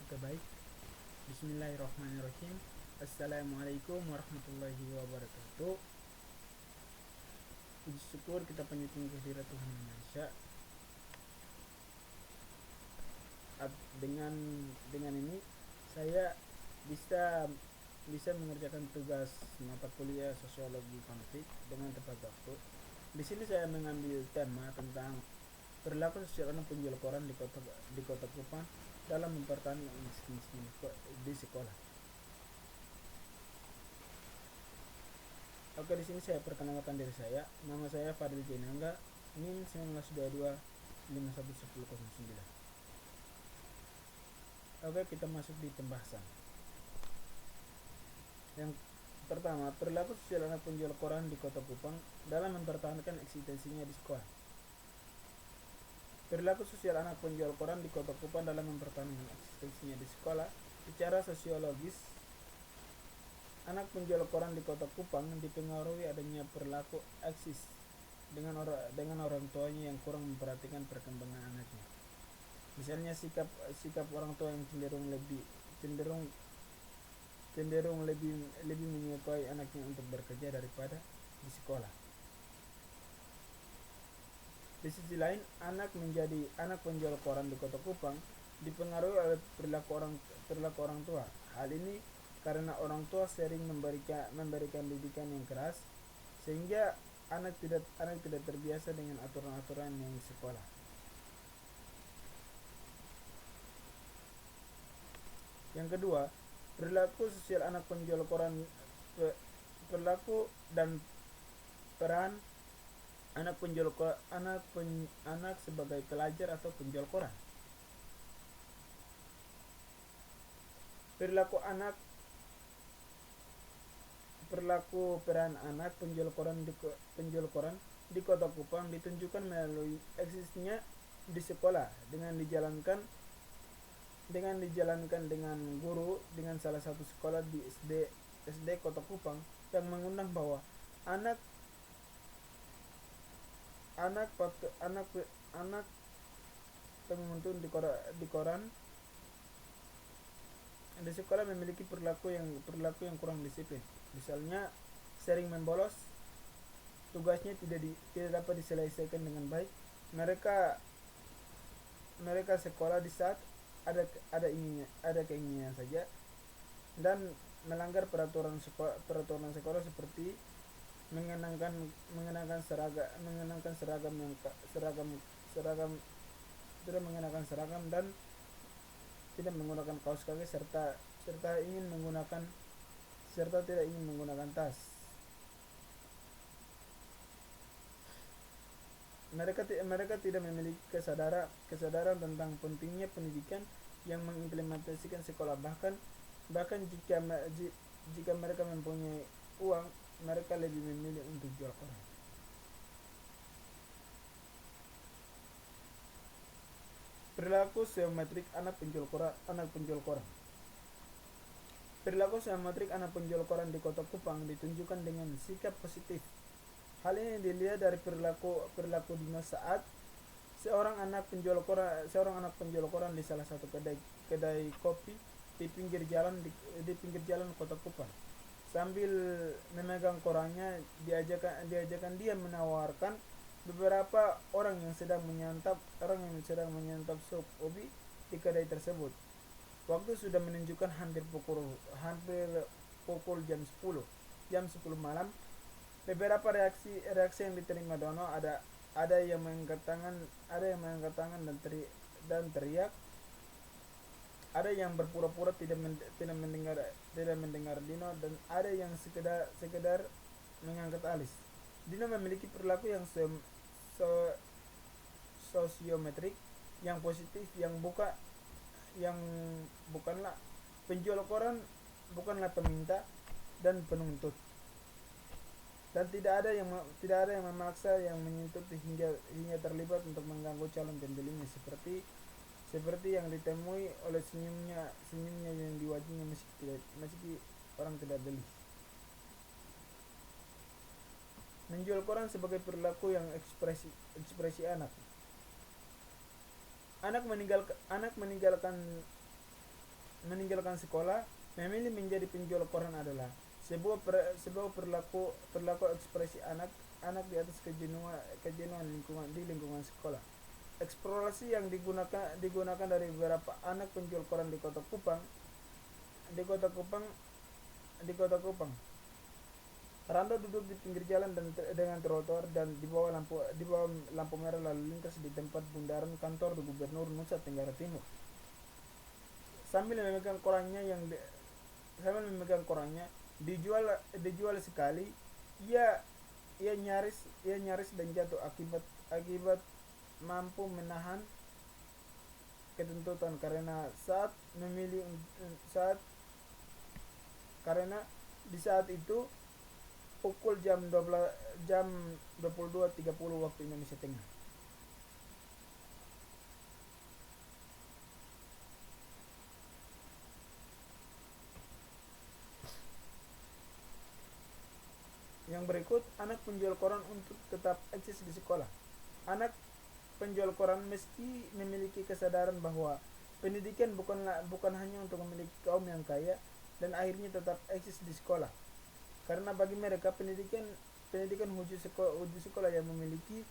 Oke, baik. Bismillahirrahmanirrahim. Assalamualaikum warahmatullahi wabarakatuh. Puji syukur kita panjatkan kehadirat Tuhan Yang Maha Esa. Dengan ini saya bisa mengerjakan tugas mata kuliah sosiologi konflik dengan tepat waktu. Di sini saya mengambil tema tentang perilaku sosial anak penjual koran di kota Kupang dalam mempertahankan eksistensi di sekolah. Oke, di sini saya perkenalkan diri saya. Nama saya Fadil Jenangga, NIM 1922 511009. Oke, kita masuk di pembahasan. Yang pertama, perilaku sosial anak penjual koran di Kota Kupang dalam mempertahankan eksistensinya di sekolah. Perilaku sosial anak penjual koran di Kota Kupang dalam mempertahankan eksistensinya di sekolah. Secara sosiologis, anak penjual koran di Kota Kupang dipengaruhi adanya perilaku eksis dengan orang tuanya yang kurang memperhatikan perkembangan anaknya. Misalnya sikap orang tua yang cenderung lebih menyukai anaknya untuk bekerja daripada di sekolah. Di sisi lain, anak penjual koran di Kota Kupang dipengaruhi oleh perilaku orang tua. Hal ini karena orang tua sering memberikan didikan yang keras, sehingga anak tidak terbiasa dengan aturan-aturan yang di sekolah. Yang kedua, perilaku sosial anak penjual koran, perilaku dan peran anak sebagai pelajar atau penjual koran. Perilaku peran anak penjual koran di Kota Kupang ditunjukkan melalui eksistensinya di sekolah dengan dijalankan dengan guru dengan salah satu sekolah di SD Kota Kupang yang mengundang bahwa anak pengunjung di koran di sekolah memiliki perilaku yang kurang disiplin. Misalnya sering membolos, tugasnya tidak dapat diselesaikan dengan baik. Mereka sekolah di saat ada keinginan saja dan melanggar peraturan sekolah seperti mengenakan seragam dan tidak menggunakan kaos kaki serta tidak ingin menggunakan tas. Mereka tidak memiliki kesadaran tentang pentingnya pendidikan yang mengimplementasikan sekolah. Bahkan jika mereka mempunyai uang, mereka lebih memilih untuk jual koran. Perilaku seometrik anak penjual koran. Perilaku seometrik anak penjual koran di Kota Kupang ditunjukkan dengan sikap positif. Hal ini dilihat dari perilaku Dino saat seorang anak penjual koran di salah satu kedai kopi di pinggir jalan Kota Kupang. Sambil memegang korannya, diajakan dia menawarkan beberapa orang yang sedang menyantap sup ubi di kedai tersebut. Waktu sudah menunjukkan hampir pukul jam 10 malam. Beberapa reaksi yang diterima Dono ada yang mengangkat tangan dan teriak. Ada yang berpura-pura tidak mendengar Dino, dan ada yang sekedar mengangkat alis. Dino memiliki perilaku yang sosiometrik yang positif, yang bukanlah penjual koran, bukanlah peminta dan penuntut, dan tidak ada yang memaksa, yang menuntut hingga terlibat untuk mengganggu calon pembelinya, seperti yang ditemui oleh senyumnya yang di wajahnya meski orang tidak beli. Menjual koran sebagai perilaku yang ekspresi anak. Anak meninggalkan meninggalkan sekolah memilih menjadi penjual koran adalah sebuah perilaku ekspresi anak di atas kejenuhan lingkungan sekolah. Eksplorasi yang digunakan dari beberapa anak penjual koran di kota Kupang di kota Kupang. Rando duduk di pinggir jalan dengan trotoar dan di bawah lampu merah lalu lintas di tempat bundaran kantor Gubernur Nusa Tenggara Timur. Sambil memegang korannya dijual sekali, ia ia nyaris dan jatuh akibat mampu menahan ketentuan saat karena di saat itu pukul jam 22.30 waktu Indonesia Tengah. Yang berikut, anak penjual koran untuk tetap eksis di sekolah. Anak penjual koran meski memiliki kesadaran bahwa pendidikan bukan hanya untuk memiliki kaum yang kaya dan akhirnya tetap eksis di sekolah. Karena bagi mereka pendidikan wujud sekolah yang memiliki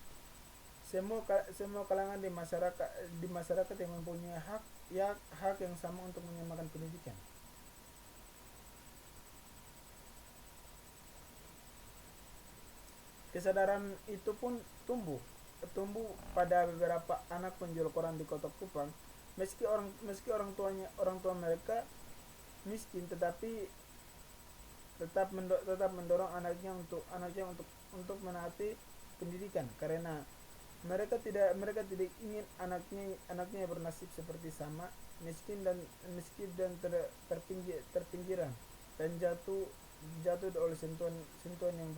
semua kalangan di masyarakat yang mempunyai hak yang sama untuk menyamakan pendidikan. Kesadaran itu pun tumbuh pada beberapa anak penjual koran di Kota Kupang. Meski orang tua mereka miskin, tetapi tetap mendorong anaknya untuk menaati pendidikan karena mereka tidak ingin anaknya bernasib seperti sama miskin dan terpinggiran dan jatuh oleh sentuhan yang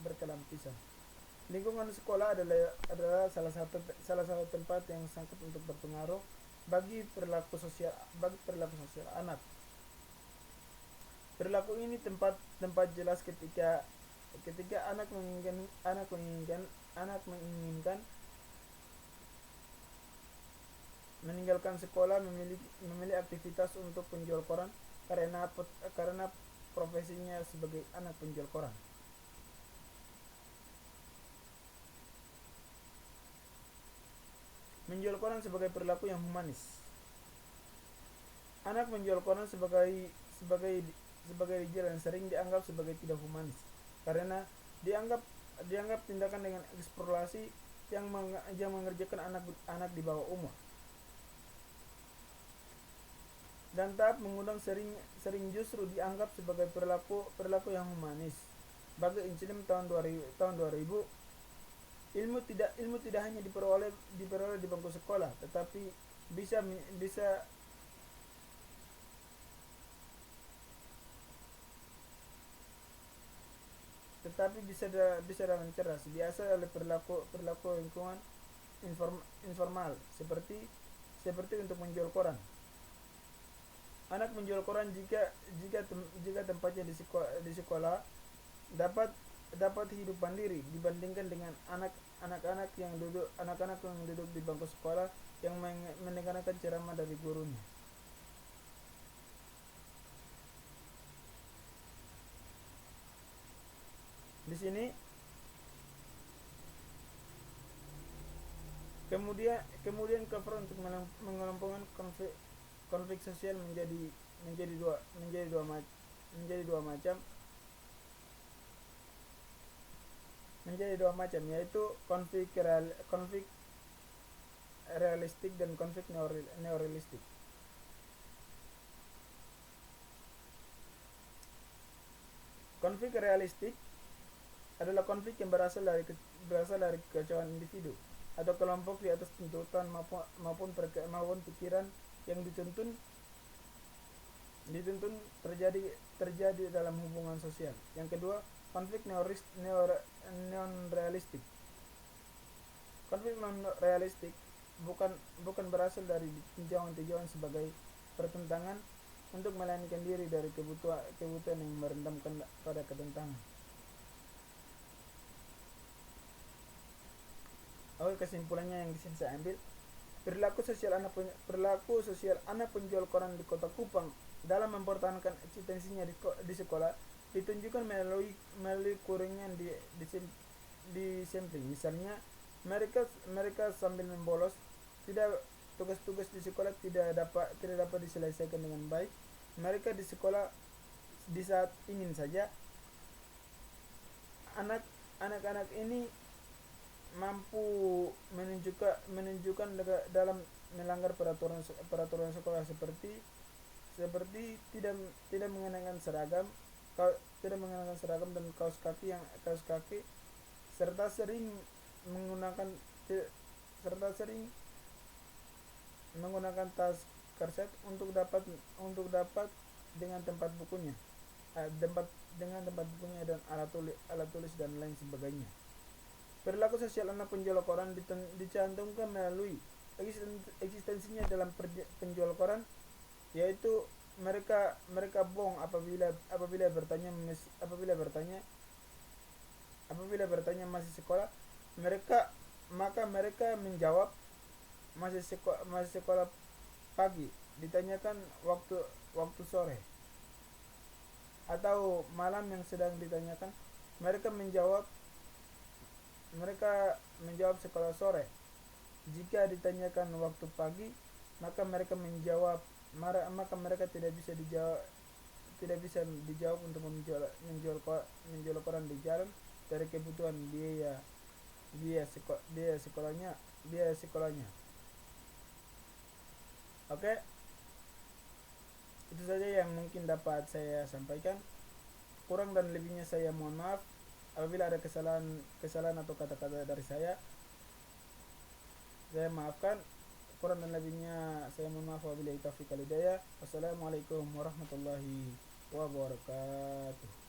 berkelapisan. Lingkungan sekolah adalah salah satu tempat yang sangat untuk berpengaruh bagi perilaku sosial anak. Perilaku ini tempat jelas ketika anak menginginkan meninggalkan sekolah memilih aktivitas untuk penjual koran karena profesinya sebagai anak penjual koran. Menjual koran sebagai perilaku yang humanis. Anak menjual koran sebagai jalan sering dianggap sebagai tidak humanis karena dianggap tindakan dengan eksplorasi yang mengerjakan anak di bawah umur. Dan tahap mengundang sering justru dianggap sebagai perilaku yang humanis. Bagi insiden tahun 2000, ilmu tidak hanya diperoleh di bangku sekolah, tetapi bisa dengan cerdas biasa oleh perilaku lingkungan informal seperti untuk menjual koran. Anak menjual koran jika tempatnya di sekolah dapat hidup mandiri dibandingkan dengan anak-anak yang duduk di bangku sekolah yang mendengarkan ceramah dari gurunya. Di sini kemudian cover untuk mengelompokkan konflik sosial menjadi dua macam, yaitu konflik realistik dan konflik neorealistik. Konflik realistik adalah konflik yang berasal dari kekacauan individu atau kelompok di atas tuntutan maupun pikiran yang dituntun terjadi dalam hubungan sosial. Yang kedua, konflik non-realistik. Konflik non-realistik bukan berasal dari tinjauan sebagai pertentangan untuk melarikan diri dari kebutuhan yang merendamkan pada ketentangan. Kesimpulannya yang disini saya ambil, Perilaku sosial anak penjual koran di Kota Kupang dalam mempertahankan eksistensinya di sekolah ditunjukkan melalui kurangnya di sampling. Misalnya mereka mereka sambil membolos, tidak, tugas-tugas di sekolah tidak dapat diselesaikan dengan baik. Mereka di sekolah di saat ingin saja anak-anak ini mampu menunjukkan dalam melanggar peraturan sekolah seperti seperti tidak tidak mengenakan seragam tidak mengenakan seragam dan kaos kaki serta sering menggunakan serta sering menggunakan tas kerset untuk dapat dengan tempat bukunya tempat dengan tempat bukunya dan alat tulis dan lain sebagainya. Perilaku sosial anak penjual koran dicantumkan melalui eksistensinya dalam penjual koran, yaitu mereka mereka bohong apabila bertanya masih sekolah, mereka menjawab masih sekolah pagi, ditanyakan waktu waktu sore atau malam yang sedang ditanyakan, mereka menjawab mereka menjawab sekolah sore. Jika ditanyakan waktu pagi, maka maka mereka tidak bisa dijawab untuk menjual koran di jalan dari kebutuhan biaya sekolahnya. Oke, itu saja yang mungkin dapat saya sampaikan. Kurang dan lebihnya saya mohon maaf. Apabila ada kesalahan atau kata-kata dari saya maafkan. Kurang dan lebihnya saya mohon maaf. Wabillahi taufiq wal hidayah. Wassalamualaikum warahmatullahi wabarakatuh.